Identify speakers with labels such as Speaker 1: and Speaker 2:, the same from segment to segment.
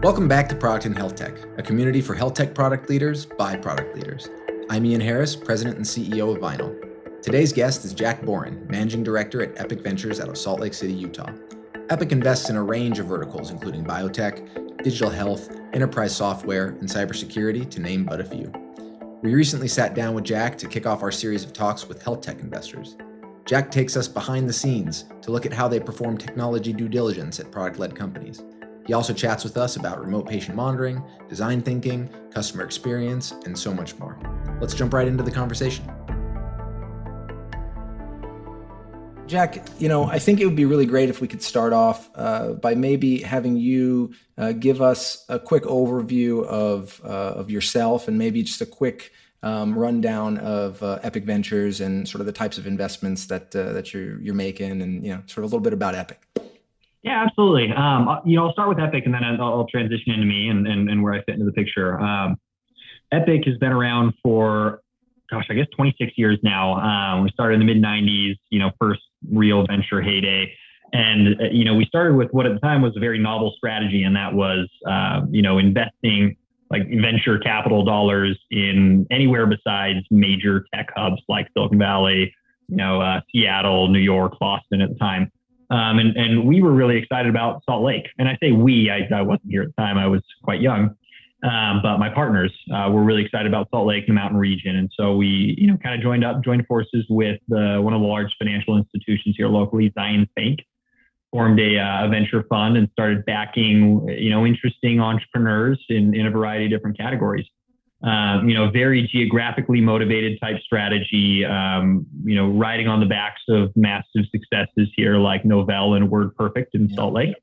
Speaker 1: Welcome back to Product and Healthtech, a community for health tech product leaders by product leaders. I'm Ian Harris, President and CEO of Vynyl. Today's guest is Jack Boren, Managing Director at Epic Ventures out of Salt Lake City, Utah. Epic invests in a range of verticals, including biotech, digital health, enterprise software, and cybersecurity, to name but a few. We recently sat down with Jack to kick off our series of talks with health tech investors. Jack takes us behind the scenes to look at how they perform technology due diligence at product-led companies. He also chats with us about remote patient monitoring, design thinking, customer experience, and so much more. Let's jump right into the conversation. Jack, I think it would be really great if we could start off by maybe having you give us a quick overview of yourself and maybe just a quick rundown of Epic Ventures and sort of the types of investments that you're making, and sort of a little bit about Epic.
Speaker 2: Yeah, absolutely. I'll start with Epic and then I'll transition into me and where I fit into the picture. Epic has been around for, I guess 26 years now. We started in the mid 90s, first real venture heyday. And, we started with what at the time was a very novel strategy. And that was, investing like venture capital dollars in anywhere besides major tech hubs like Silicon Valley, Seattle, New York, Boston at the time. And we were really excited about Salt Lake. And I say we, I wasn't here at the time. I was quite young. But my partners were really excited about Salt Lake and the mountain region. And so we, kind of joined forces with one of the large financial institutions here locally, Zions Bank, formed a venture fund and started backing, interesting entrepreneurs in a variety of different categories. Very geographically motivated type strategy, riding on the backs of massive successes here like Novell and WordPerfect in Salt Lake.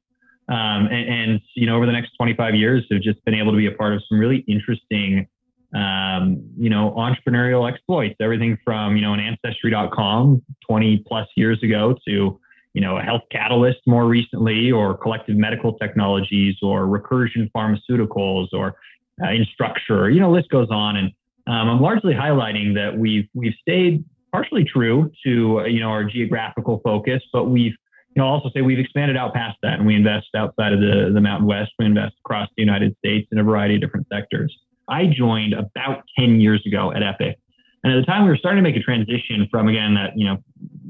Speaker 2: And over the next 25 years, have just been able to be a part of some really interesting, entrepreneurial exploits, everything from, an ancestry.com 20 plus years ago to, a health catalyst more recently, or collective medical technologies, or recursion pharmaceuticals, or Instructure, list goes on. And I'm largely highlighting that we've stayed partially true to, our geographical focus, but we've, also say we've expanded out past that, and we invest outside of the Mountain West. We invest across the United States in a variety of different sectors. I joined about 10 years ago at Epic. And at the time we were starting to make a transition from, again, that,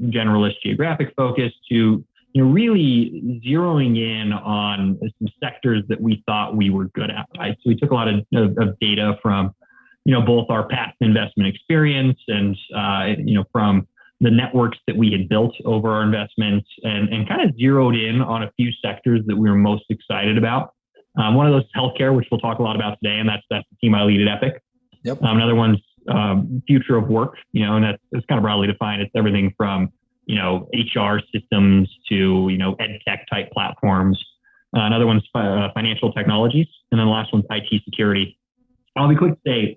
Speaker 2: generalist geographic focus to, really zeroing in on some sectors that we thought we were good at, right? So we took a lot of data from, both our past investment experience and, from the networks that we had built over our investments, and kind of zeroed in on a few sectors that we were most excited about. One of those is healthcare, which we'll talk a lot about today, and that's the team I lead at Epic.
Speaker 1: Yep.
Speaker 2: Another one's future of work, and that's kind of broadly defined. It's everything from HR systems to, ed tech type platforms. Another one's financial technologies. And then the last one's IT security. I'll be quick to say,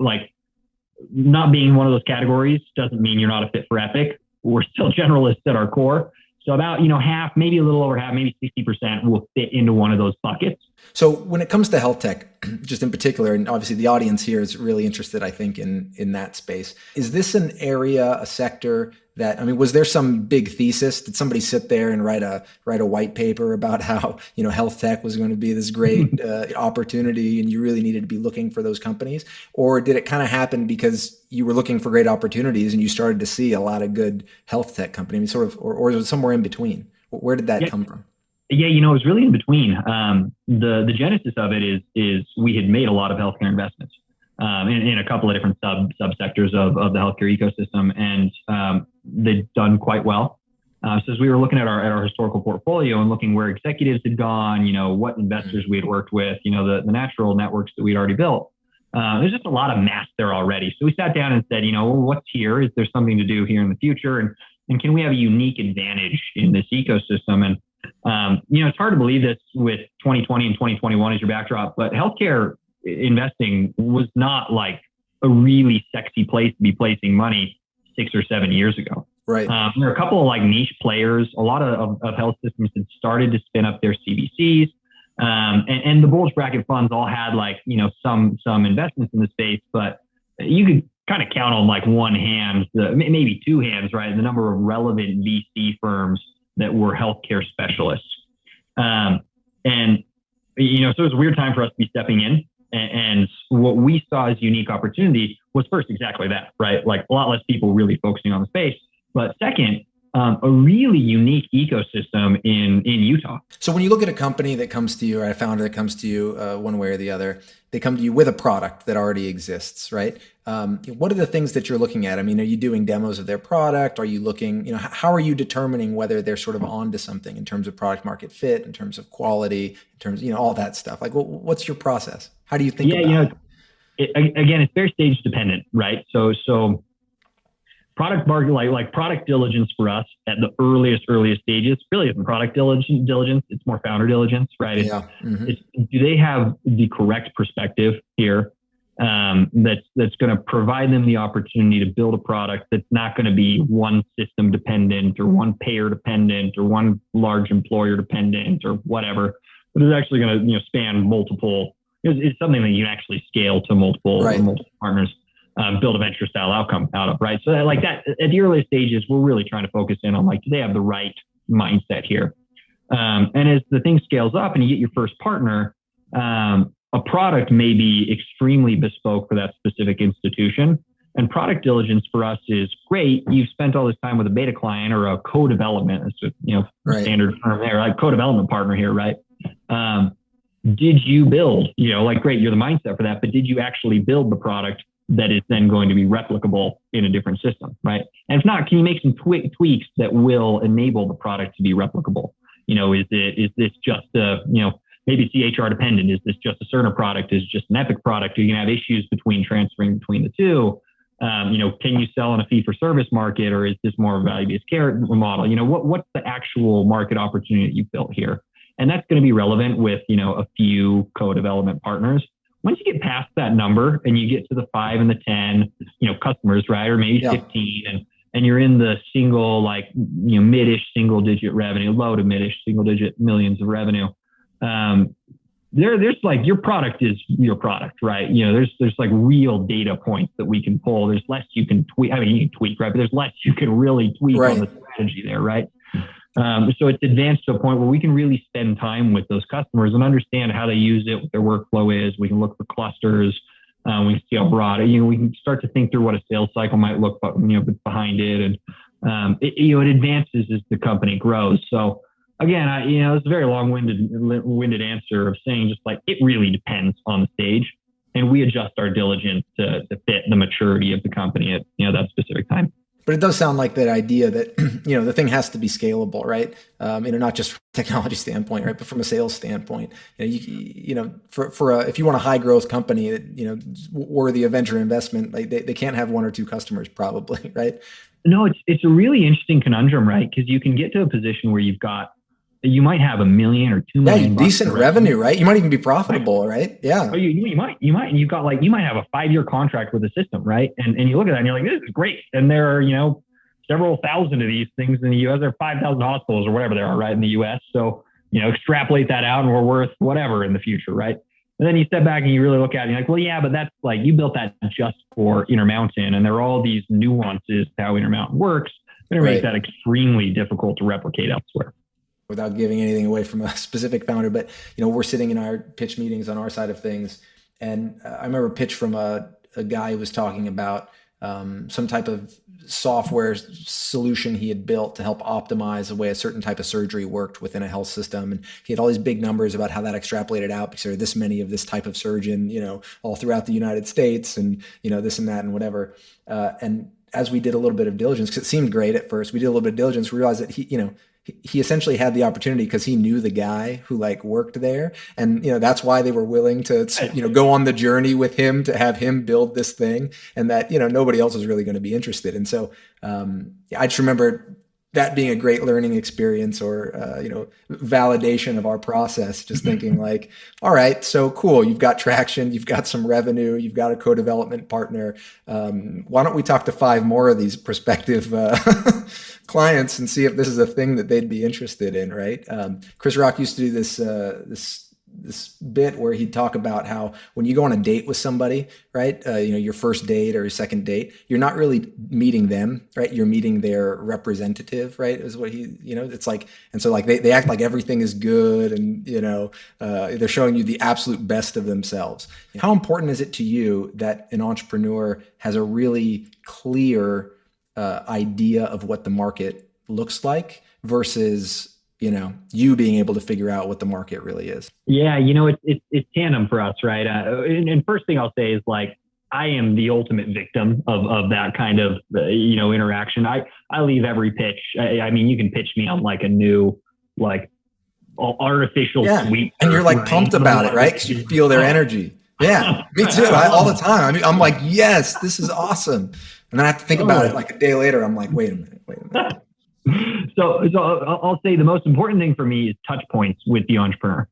Speaker 2: not being one of those categories doesn't mean you're not a fit for Epic. We're still generalists at our core. So about, half, maybe a little over half, maybe 60% will fit into one of those buckets.
Speaker 1: So when it comes to health tech, just in particular, and obviously the audience here is really interested, I think, in that space. Is this an area, a sector that, was there some big thesis? Did somebody sit there and write a white paper about how, health tech was going to be this great opportunity and you really needed to be looking for those companies? Or did it kind of happen because you were looking for great opportunities and you started to see a lot of good health tech companies, or was it somewhere in between? Where did that come from?
Speaker 2: Yeah, it was really in between. The genesis of it is we had made a lot of healthcare investments in a couple of different subsectors of the healthcare ecosystem, and they'd done quite well. So as we were looking at our historical portfolio and looking where executives had gone, what investors we had worked with, the natural networks that we'd already built, there's just a lot of mass there already. So we sat down and said, what's here? Is there something to do here in the future? And can we have a unique advantage in this ecosystem? And it's hard to believe this with 2020 and 2021 as your backdrop, but healthcare investing was not like a really sexy place to be placing money 6 or 7 years ago.
Speaker 1: Right.
Speaker 2: There are a couple of niche players. A lot of health systems had started to spin up their CVCs, and the bulge bracket funds all had some investments in the space, but you could kind of count on one hand, maybe two hands, right? The number of relevant VC firms that were healthcare specialists. And So it was a weird time for us to be stepping in. And what we saw as unique opportunity was first exactly that, right? Like a lot less people really focusing on the space. But second, a really unique ecosystem in Utah.
Speaker 1: So when you look at a company that comes to you, or a founder that comes to you one way or the other, they come to you with a product that already exists, right? What are the things that you're looking at? I mean, are you doing demos of their product? Are you looking, how are you determining whether they're sort of onto something in terms of product market fit, in terms of quality, in terms of, all that stuff? Like, what's your process? How do you think about it?
Speaker 2: Again, it's very stage dependent, right? So product market, like product diligence for us at the earliest stages really isn't product diligence. It's more founder diligence, right? It's, do they have the correct perspective here? That's going to provide them the opportunity to build a product that's not going to be one system dependent or one payer dependent or one large employer dependent or whatever, but it's actually going to span multiple. It's something that you can actually scale to multiple partners. Build a venture style outcome out of, right? So like that at the early stages, we're really trying to focus in on like, do they have the right mindset here? And as the thing scales up and you get your first partner, a product may be extremely bespoke for that specific institution. And product diligence for us is great. You've spent all this time with a beta client or a co-development, it's standard term there, like co-development partner here, right? Did you build, great, you're the mindset for that, but did you actually build the product that is then going to be replicable in a different system, right? And if not, can you make some tweaks that will enable the product to be replicable? Is this just maybe it's EHR dependent? Is this just a Cerner product? Is it just an Epic product? Are you gonna have issues transferring between the two? Can you sell in a fee for service market, or is this more of a value-based care model? What's the actual market opportunity that you've built here? And that's going to be relevant with, a few co-development partners. Once you get past that number and you get to the 5 and the 10, customers, right? Or maybe 15 and you're in the single, mid-ish single digit revenue, low to mid-ish single digit millions of revenue. There's like, your product is your product, right? There's like real data points that we can pull. There's less you can tweak. I mean, you can tweak, right? But there's less you can really tweak on the strategy there, right? So it's advanced to a point where we can really spend time with those customers and understand how they use it, what their workflow is. We can look for clusters. We can see how broad, we can start to think through what a sales cycle might look, behind it. And, it advances as the company grows. So again, it's a very long-winded answer of saying just like, it really depends on the stage, and we adjust our diligence to fit the maturity of the company at, that specific time.
Speaker 1: But it does sound like that idea that, the thing has to be scalable, right? Not just from a technology standpoint, right? But from a sales standpoint, if you want a high growth company, worthy of venture investment, like they can't have 1 or 2 customers probably, right?
Speaker 2: No, it's a really interesting conundrum, right? Because you can get to a position where you might have $1 million or $2 million.
Speaker 1: Yeah, decent revenue, right? You might even be profitable, right? Yeah.
Speaker 2: Oh, you might, and you've got you might have a 5-year contract with the system, right? And you look at that and you're like, this is great. And there are, several thousand of these things in the U.S. There are 5,000 hospitals or whatever there are, right, in the U.S. So, extrapolate that out and we're worth whatever in the future, right? And then you step back and you really look at it and you're like, well, yeah, but that's like, you built that just for Intermountain, and there are all these nuances to how Intermountain works that make that extremely difficult to replicate elsewhere.
Speaker 1: Without giving anything away from a specific founder, but we're sitting in our pitch meetings on our side of things, and I remember a pitch from a guy who was talking about some type of software solution he had built to help optimize the way a certain type of surgery worked within a health system, and he had all these big numbers about how that extrapolated out because there are this many of this type of surgeon, all throughout the United States, and this and that and whatever, and as we did a little bit of diligence, because it seemed great at first, we did a little bit of diligence, we realized that he essentially had the opportunity because he knew the guy who worked there. And, that's why they were willing to, go on the journey with him to have him build this thing, and that, nobody else was really going to be interested. And so I just remember that being a great learning experience, or, validation of our process, just thinking all right, so cool. You've got traction, you've got some revenue, you've got a co-development partner. Why don't we talk to 5 more of these prospective clients and see if this is a thing that they'd be interested in, right? Chris Rock used to do this this bit where he'd talk about how when you go on a date with somebody, right? Your first date or your second date, you're not really meeting them, right? You're meeting their representative, right? Is what it's like. And so like they act like everything is good, and they're showing you the absolute best of themselves. How important is it to you that an entrepreneur has a really clear idea of what the market looks like versus you being able to figure out what the market really is?
Speaker 2: Yeah, it's tandem for us, right? And first thing I'll say is like, I am the ultimate victim of that kind of, interaction. I leave every pitch. I mean, you can pitch me on like a new, like artificial sweet.
Speaker 1: And you're like pumped about it, right? Because you feel their energy. Yeah, me too. All the time. I mean, I'm like, yes, this is awesome. And then I have to think about it like a day later. I'm like, wait a minute.
Speaker 2: So I'll say the most important thing for me is touch points with the entrepreneur.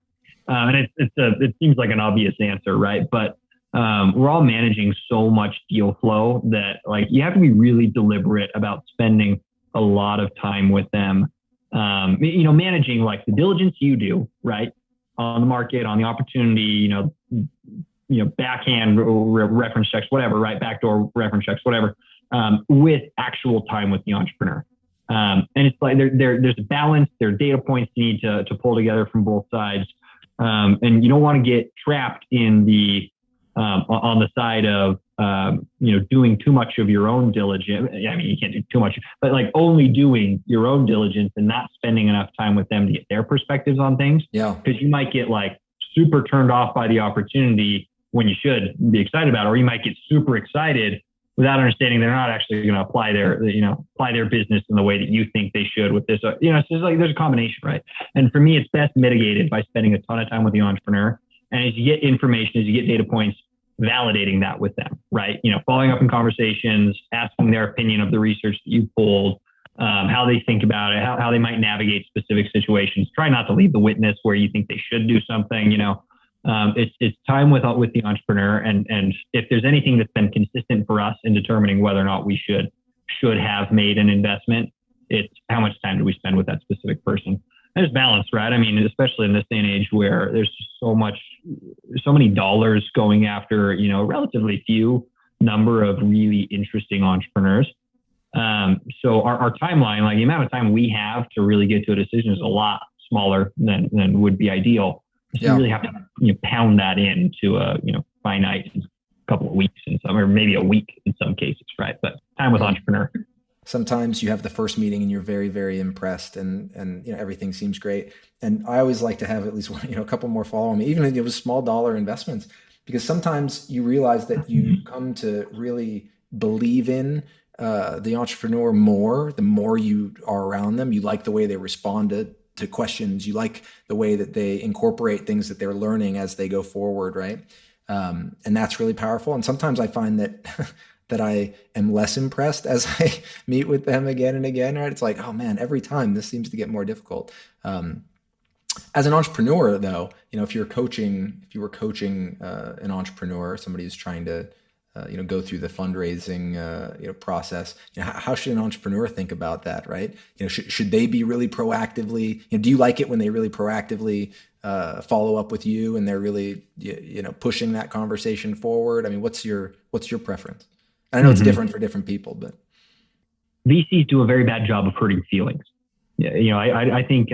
Speaker 2: And it seems like an obvious answer, right? But we're all managing so much deal flow that like you have to be really deliberate about spending a lot of time with them. Managing like the diligence you do, right, on the market, on the opportunity, backhand reference checks, whatever, right, backdoor reference checks, whatever, with actual time with the entrepreneur. And it's like there's a balance. There are data points you need to pull together from both sides, and you don't want to get trapped in the on the side of doing too much of your own diligence. I mean, you can't do too much, but like only doing your own diligence and not spending enough time with them to get their perspectives on things.
Speaker 1: Yeah,
Speaker 2: because you might get like super turned off by the opportunity when you should be excited about it, or you might get super excited without understanding they're not actually going to apply their business in the way that you think they should with this. So it's just like there's a combination, right? And for me, it's best mitigated by spending a ton of time with the entrepreneur. And as you get information, as you get data points, validating that with them, right? Following up in conversations, asking their opinion of the research that you pulled, how they think about it, how they might navigate specific situations. Try not to leave the witness where you think they should do something, It's time with the entrepreneur, and if there's anything that's been consistent for us in determining whether or not we should have made an investment, it's how much time do we spend with that specific person. There's balance, right? I mean, especially in this day and age where there's just so many dollars going after a relatively few number of really interesting entrepreneurs. So our timeline, like the amount of time we have to really get to a decision, is a lot smaller than would be ideal. So you really have to pound that into a finite couple of weeks in some, or maybe a week in some cases, right? But time with entrepreneur.
Speaker 1: Sometimes you have the first meeting and you're very, very impressed, and everything seems great. And I always like to have at least one, a couple more follow me, even if it was small dollar investments, because sometimes you realize that you come to really believe in the entrepreneur more, the more you are around them. You like the way they respond to questions. You like the way that they incorporate things that they're learning as they go forward, right? And that's really powerful. And sometimes I find that that I am less impressed as I meet with them again and again, right? It's like, oh man, every time this seems to get more difficult. As an entrepreneur though, if you were coaching an entrepreneur, somebody who's trying to go through the fundraising, process. How should an entrepreneur think about that, right? Should they be really proactively? Do you like it when they really proactively follow up with you and they're really, pushing that conversation forward? I mean, what's your preference? I know it's different for different people, but
Speaker 2: VCs do a very bad job of hurting feelings. Yeah, I think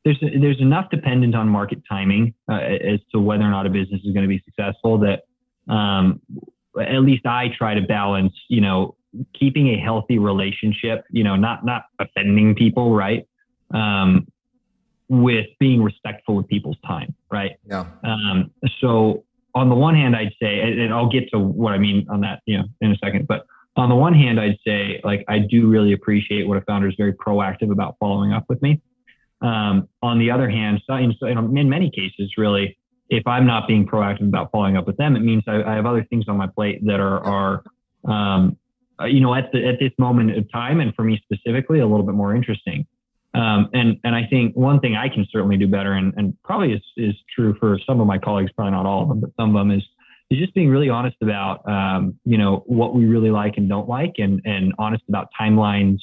Speaker 2: there's enough dependent on market timing as to whether or not a business is going to be successful that. At least I try to balance, keeping a healthy relationship, not offending people, right? With being respectful of people's time, right?
Speaker 1: Yeah.
Speaker 2: So on the one hand, I'd say, and I'll get to what I mean on that, in a second, but on the one hand, I'd say, like, I do really appreciate when a founder is very proactive about following up with me. On the other hand, so in many cases, really, if I'm not being proactive about following up with them, it means I have other things on my plate that are at this moment of time, and for me specifically, a little bit more interesting. And I think one thing I can certainly do better, and probably is true for some of my colleagues, probably not all of them, but some of them, is just being really honest about what we really like and don't like, and honest about timelines,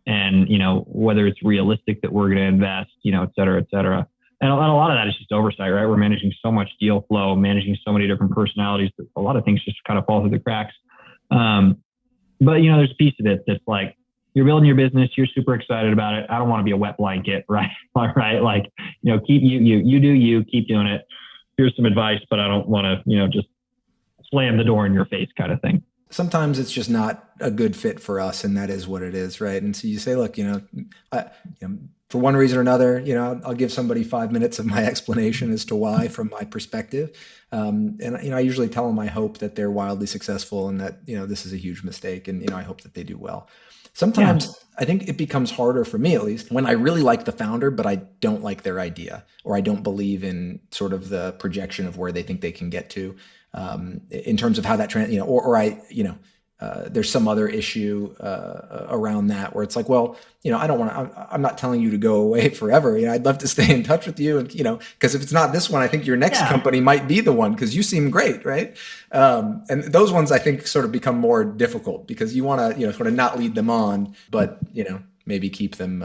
Speaker 2: and whether it's realistic that we're going to invest, et cetera, et cetera. And a lot of that is just oversight, right? We're managing so much deal flow, managing so many different personalities that a lot of things just kind of fall through the cracks. But there's a piece of it that's like, you're building your business, you're super excited about it. I don't want to be a wet blanket, right? Right? Like, keep you do you, keep doing it. Here's some advice, but I don't want to, just slam the door in your face kind of thing.
Speaker 1: Sometimes it's just not a good fit for us, and that is what it is, right? And so you say, look, for one reason or another, I'll give somebody 5 minutes of my explanation as to why from my perspective. And I usually tell them I hope that they're wildly successful and that, this is a huge mistake. And, I hope that they do well. Sometimes I think it becomes harder for me, at least, when I really like the founder, but I don't like their idea, or I don't believe in sort of the projection of where they think they can get to, in terms of how that there's some other issue around that where it's like, well, I'm not telling you to go away forever. I'd love to stay in touch with you, and because if it's not this one, I think your next company might be the one, because you seem great, right? And those ones I think sort of become more difficult because you want to sort of not lead them on, but maybe keep them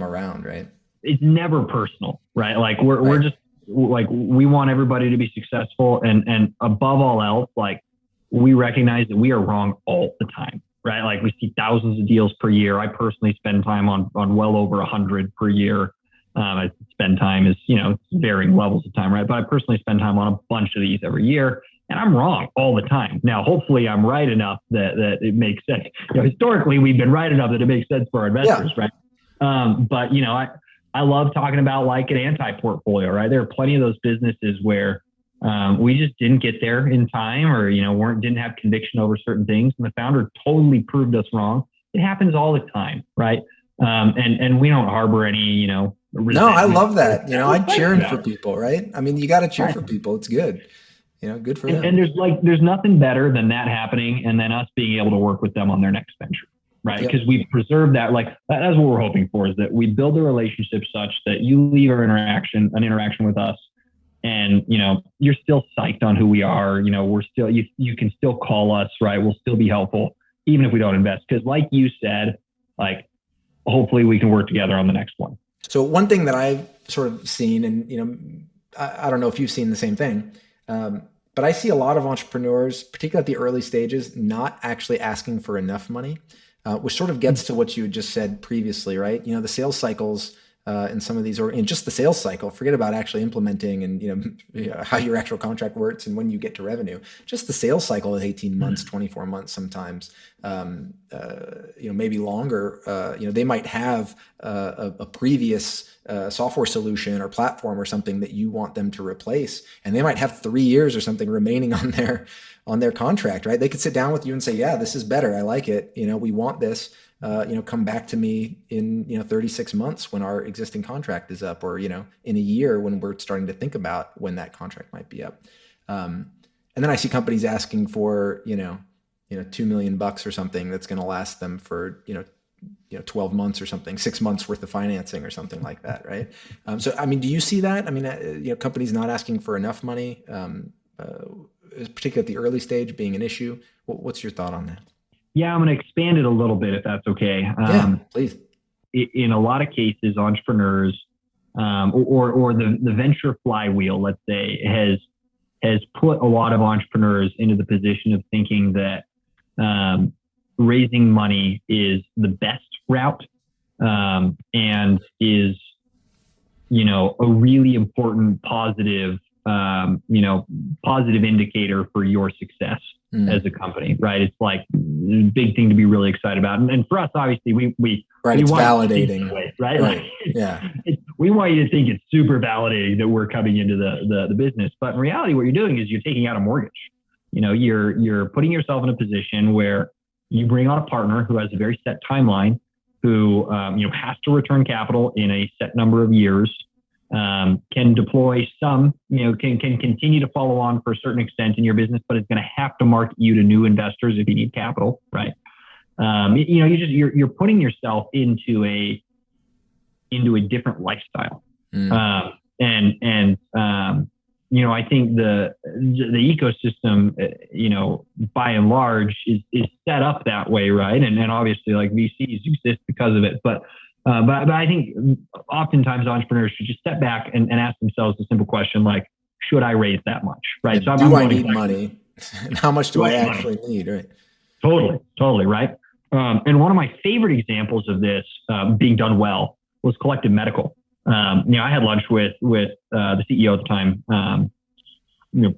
Speaker 1: around, right?
Speaker 2: It's never personal, right? Like we're just like, we want everybody to be successful, and above all else, like, we recognize that we are wrong all the time, right? Like, we see thousands of deals per year. I personally spend time on well over 100 per year. I spend time as, varying levels of time, right? But I personally spend time on a bunch of these every year, and I'm wrong all the time. Now, hopefully I'm right enough that it makes sense. Historically, we've been right enough that it makes sense for our investors, right? But, I love talking about like an Antiportfolio, right? There are plenty of those businesses where we just didn't get there in time, or didn't have conviction over certain things, and the founder totally proved us wrong. It happens all the time, right? And we don't harbor any resentment.
Speaker 1: No, I love that. I'm cheering for people, right? I mean, you got to cheer for people. It's good. Good for them.
Speaker 2: And there's nothing better than that happening, and then us being able to work with them on their next venture, right? Because we've preserved that. Like, that's what we're hoping for, is that we build a relationship such that you leave an interaction with us, and you're still psyched on who we are. We're still, you can still call us, right? We'll still be helpful even if we don't invest, because like you said, like, hopefully we can work together on the next one.
Speaker 1: So one thing that I've sort of seen, and I don't know if you've seen the same thing, but I see a lot of entrepreneurs, particularly at the early stages, not actually asking for enough money, which sort of gets to what you had just said previously, right? The sales cycles in some of these, or in just the sales cycle, forget about actually implementing and how your actual contract works and when you get to revenue. Just the sales cycle is 18 months, 24 months sometimes, maybe longer. They might have a previous software solution or platform or something that you want them to replace, and they might have 3 years or something remaining on their contract, right? They could sit down with you and say, yeah, this is better. I like it. We want this. Come back to me in 36 months when our existing contract is up, or in a year when we're starting to think about when that contract might be up. And then I see companies asking for $2 million or something that's going to last them for 12 months or something, 6 months worth of financing or something like that, right? So I mean, do you see that? I mean, companies not asking for enough money, particularly at the early stage, being an issue. What's your thought on that?
Speaker 2: Yeah, I'm going to expand it a little bit, if that's okay.
Speaker 1: Yeah, please.
Speaker 2: In a lot of cases, entrepreneurs or the venture flywheel, let's say, has put a lot of entrepreneurs into the position of thinking that raising money is the best route, and is a really important positive indicator for your success as a company, right? It's like a big thing to be really excited about. And for us, obviously, we
Speaker 1: it's
Speaker 2: want
Speaker 1: validating,
Speaker 2: way, right?
Speaker 1: Right.
Speaker 2: Like,
Speaker 1: yeah.
Speaker 2: We want you to think it's super validating that we're coming into the business. But in reality, what you're doing is you're taking out a mortgage. You're putting yourself in a position where you bring on a partner who has a very set timeline, who has to return capital in a set number of years, can deploy some, can continue to follow on for a certain extent in your business, but it's going to have to market you to new investors if you need capital, right? You're putting yourself into a different lifestyle. I think the ecosystem, by and large is set up that way, right? And obviously, like, VCs exist because of it, but But I think oftentimes entrepreneurs should just step back and ask themselves a simple question like, should I raise that much? Right.
Speaker 1: So do I need money? And how much do I actually need? Right.
Speaker 2: Totally. Right. And one of my favorite examples of this being done well was Collective Medical. I had lunch with the CEO at the time,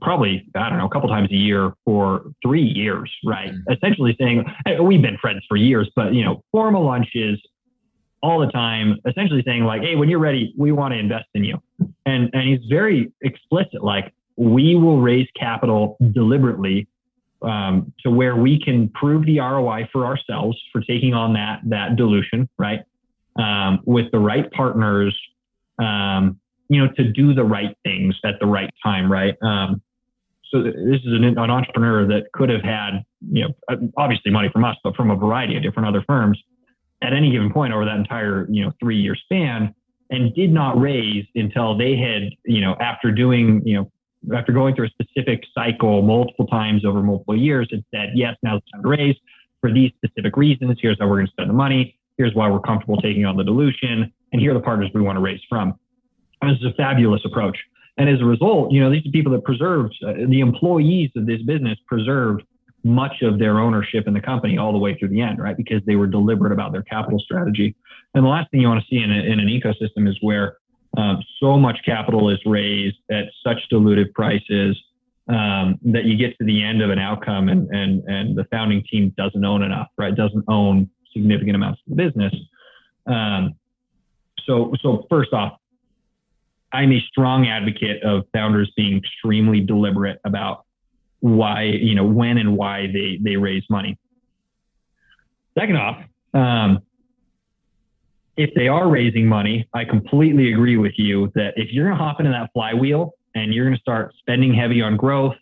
Speaker 2: probably, I don't know, a couple times a year for 3 years, right? Mm-hmm. Essentially saying, hey, we've been friends for years, but, formal lunches all the time, essentially saying like, hey, when you're ready, we want to invest in you. And he's very explicit, like, we will raise capital deliberately to where we can prove the ROI for ourselves for taking on that dilution, right? With the right partners, to do the right things at the right time, right? So this is an entrepreneur that could have had, obviously money from us, but from a variety of different other firms at any given point over that entire, 3-year span, and did not raise until they had, after going through a specific cycle multiple times over multiple years, it said, yes, now it's time to raise for these specific reasons. Here's how we're going to spend the money. Here's why we're comfortable taking on the dilution. And here are the partners we want to raise from. And this is a fabulous approach. And as a result, these are people that preserved, the employees of this business preserved much of their ownership in the company all the way through the end, right? Because they were deliberate about their capital strategy. And the last thing you want to see in an ecosystem is where so much capital is raised at such dilutive prices that you get to the end of an outcome and the founding team doesn't own enough, right? Doesn't own significant amounts of the business. So first off, I'm a strong advocate of founders being extremely deliberate about why, when and why they raise money. Second off, if they are raising money, I completely agree with you that if you're going to hop into that flywheel and you're going to start spending heavy on growth,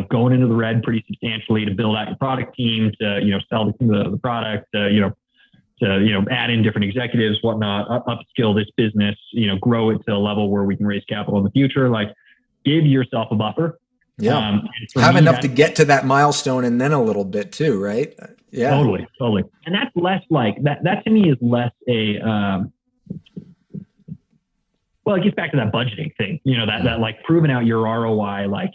Speaker 2: going into the red pretty substantially to build out your product team, to, sell the product, to add in different executives, whatnot, upskill this business, grow it to a level where we can raise capital in the future, like give yourself a buffer.
Speaker 1: Yeah. Have enough to get to that milestone and then a little bit too, right? Yeah.
Speaker 2: Totally. And that's less like that to me is less a, well, it gets back to that budgeting thing, that like proving out your ROI, like,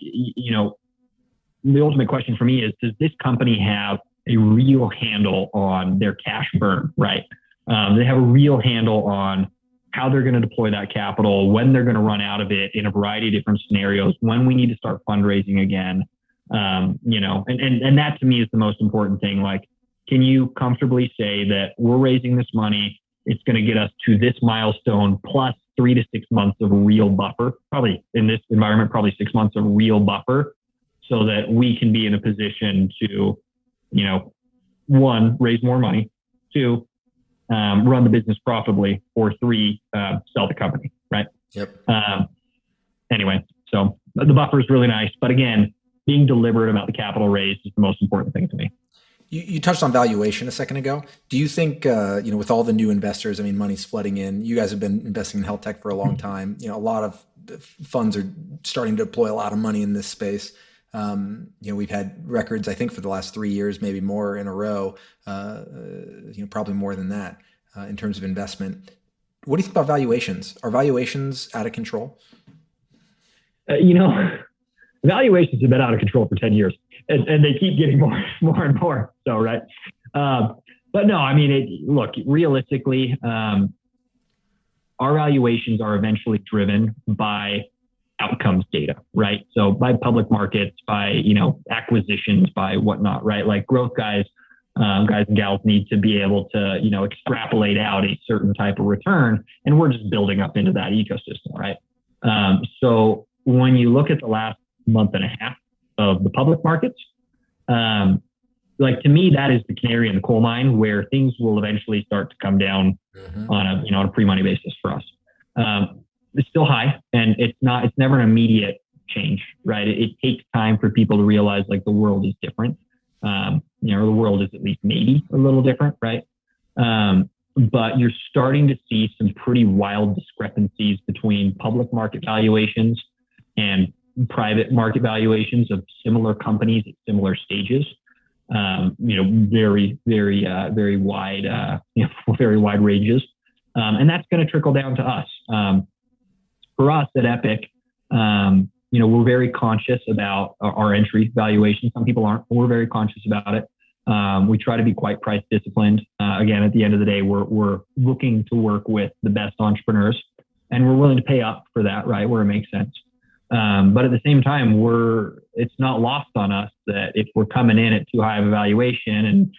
Speaker 2: the ultimate question for me is, does this company have a real handle on their cash burn, right? They have a real handle on how they're going to deploy that capital, when they're going to run out of it in a variety of different scenarios, when we need to start fundraising again, and that to me is the most important thing. Like, can you comfortably say that we're raising this money, it's going to get us to this milestone plus 3 to 6 months of real buffer, probably in this environment, probably 6 months of real buffer, so that we can be in a position to, 1, raise more money, 2, run the business profitably, or 3, sell the company, right?
Speaker 1: Yep.
Speaker 2: Anyway, so the buffer is really nice. But again, being deliberate about the capital raise is the most important thing to me.
Speaker 1: You touched on valuation a second ago. Do you think, with all the new investors, money's flooding in, you guys have been investing in Healthtech for a long time. A lot of funds are starting to deploy a lot of money in this space. We've had records, I think, for the last 3 years, maybe more in a row, probably more than that in terms of investment. What do you think about valuations? Are valuations out of control?
Speaker 2: Valuations have been out of control for 10 years and they keep getting more and more. So, right. But no, look, realistically, our valuations are eventually driven by outcomes data, right? So by public markets, by, acquisitions, by whatnot, right? Like growth guys and gals need to be able to, extrapolate out a certain type of return, and we're just building up into that ecosystem, right? So when you look at the last month and a half of the public markets, to me, that is the canary in the coal mine where things will eventually start to come down on a pre-money basis for us. It's still high, and it's never an immediate change, right? It takes time for people to realize like the world is different. The world is at least maybe a little different, right? But you're starting to see some pretty wild discrepancies between public market valuations and private market valuations of similar companies at similar stages. Very, very, very wide, very wide ranges. And that's going to trickle down to us. For us at Epic, we're very conscious about our entry valuation. Some people aren't, but we're very conscious about it. We try to be quite price disciplined. Again, at the end of the day, we're looking to work with the best entrepreneurs, and we're willing to pay up for that, right, where it makes sense. But at the same time, it's not lost on us that if we're coming in at too high of a valuation and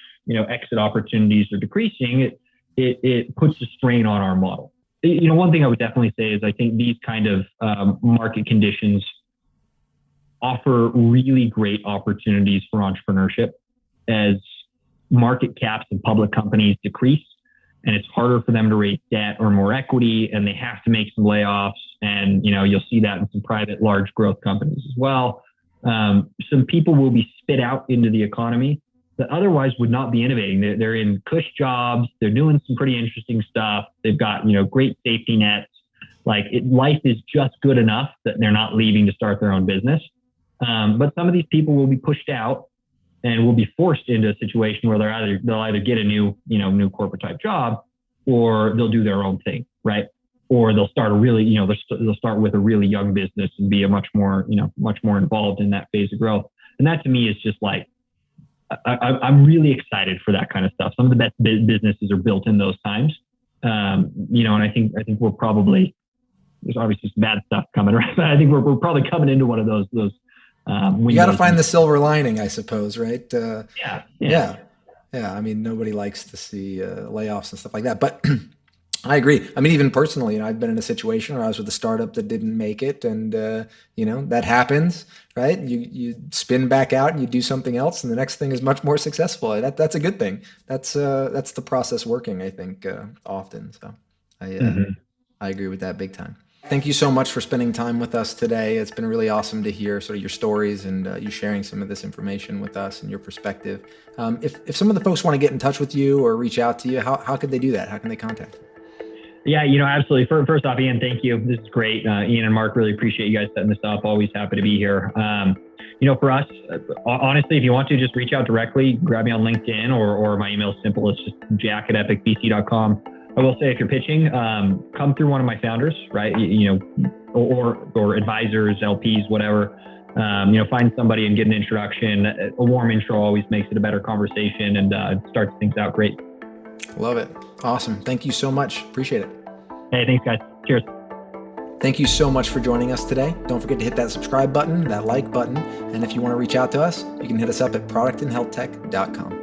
Speaker 2: exit opportunities are decreasing, it puts a strain on our model. One thing I would definitely say is I think these kind of market conditions offer really great opportunities for entrepreneurship as market caps of public companies decrease, and it's harder for them to raise debt or more equity, and they have to make some layoffs. And you'll see that in some private large growth companies as well. Some people will be spit out into the economy that otherwise would not be innovating. They're in cush jobs. They're doing some pretty interesting stuff. They've got great safety nets. Life is just good enough that they're not leaving to start their own business. But some of these people will be pushed out and will be forced into a situation where they'll either get a new corporate type job, or they'll do their own thing, right? Or they'll start they'll start with a really young business and be much more involved in that phase of growth. And that to me is just I'm really excited for that kind of stuff. Some of the best businesses are built in those times. And I think we're probably, there's obviously some bad stuff coming, right? But I think we're probably coming into one of those.
Speaker 3: You got to find the silver lining, I suppose, right?
Speaker 2: Yeah.
Speaker 3: I mean, nobody likes to see layoffs and stuff like that, but I agree. I mean, even personally, I've been in a situation where I was with a startup that didn't make it, and that happens, right? You spin back out and you do something else, and the next thing is much more successful. That's a good thing. That's the process working, I think, often. So I agree with that big time. Thank you so much for spending time with us today. It's been really awesome to hear sort of your stories and you sharing some of this information with us and your perspective. If some of the folks want to get in touch with you or reach out to you, how could they do that? How can they contact you?
Speaker 2: Yeah, absolutely. First off, Ian, thank you. This is great. Ian and Mark, really appreciate you guys setting this up. Always happy to be here. For us, honestly, if you want to, just reach out directly, grab me on LinkedIn or my email is simple. It's just jack@epicvc.com. I will say, if you're pitching, come through one of my founders, right? Or advisors, LPs, whatever. Find somebody and get an introduction. A warm intro always makes it a better conversation and starts things out great.
Speaker 3: Love it. Awesome. Thank you so much. Appreciate it.
Speaker 2: Hey, thanks, guys. Cheers.
Speaker 3: Thank you so much for joining us today. Don't forget to hit that subscribe button, that like button. And if you want to reach out to us, you can hit us up at productandhealthtech.com.